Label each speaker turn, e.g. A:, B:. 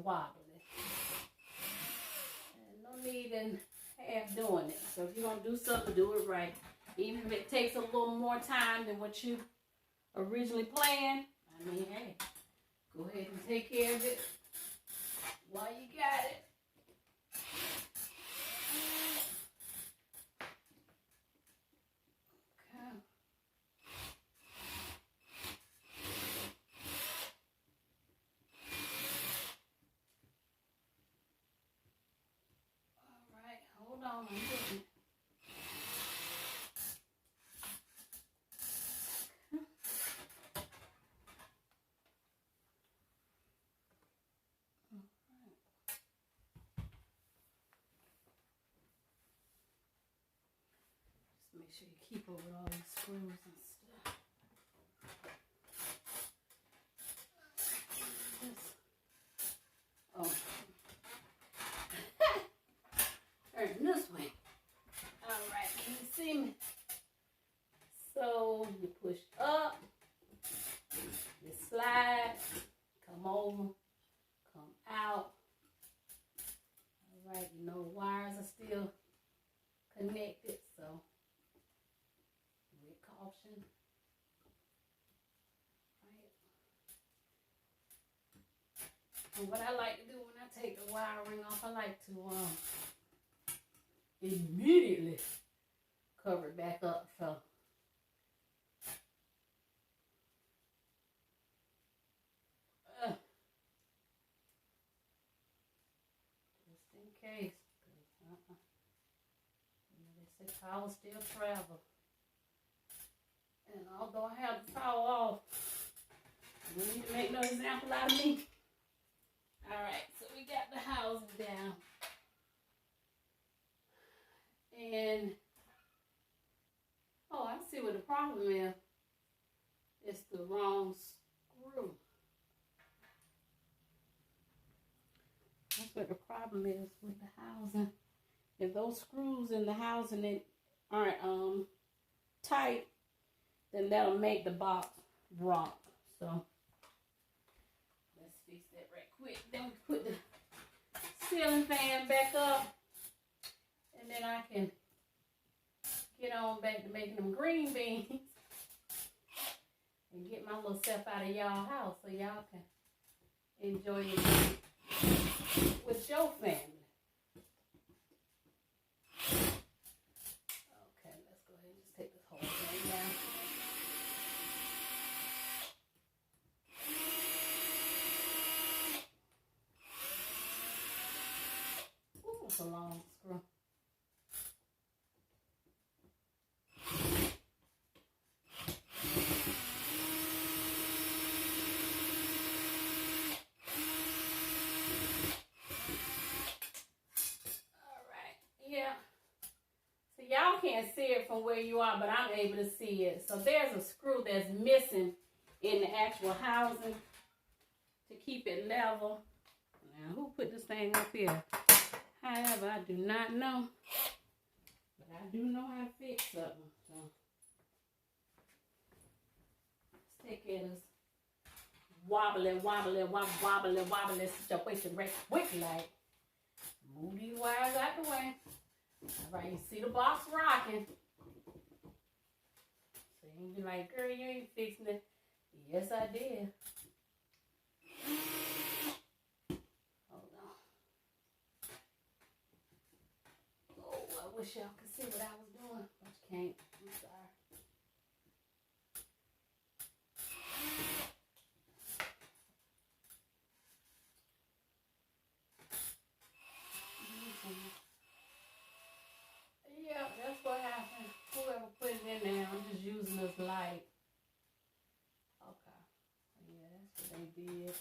A: wobbly. And no need in half doing it. So if you're going to do something, do it right. Even if it takes a little more time than what you originally planned, I mean, hey, go ahead and take care of it while you got it. Okay. All right, hold on, I'm getting it. Make sure you keep up with all these screws and stuff. Oh. Turn this way. Alright, can you see me? So you push up, you slide, come over, come out. Alright, you know the wires are still connected, so caution. Right. And what I like to do when I take the wiring off, I like to immediately cover it back up. So just in case. You know, they say power still travel. And although I have the power off, you need to make no example out of me. Alright, so we got the housing down. And, oh, I see what the problem is. It's the wrong screw. That's what the problem is with the housing. If those screws in the housing aren't tight, then that'll make the box rock. So let's fix that right quick. Then we put the ceiling fan back up, and then I can get on back to making them green beans and get my little self out of y'all house so y'all can enjoy it with your family. Okay, let's go ahead and just take this whole thing down. A long screw. Alright, yeah. So y'all can't see it from where you are, but I'm able to see it. So there's a screw that's missing in the actual housing to keep it level. Now, who put this thing up here? However, I do not know, but I do know how to fix something. So let's take care of this wobbly situation right quick, like move these wires out the way. All right, you see the box rocking. So you be like, girl, you ain't fixing it. Yes, I did. I wish y'all could see what I was doing, but you can't. I'm sorry. Yeah, that's what happened. Whoever put it in there, I'm just using this light. Okay. Yeah, that's what they did.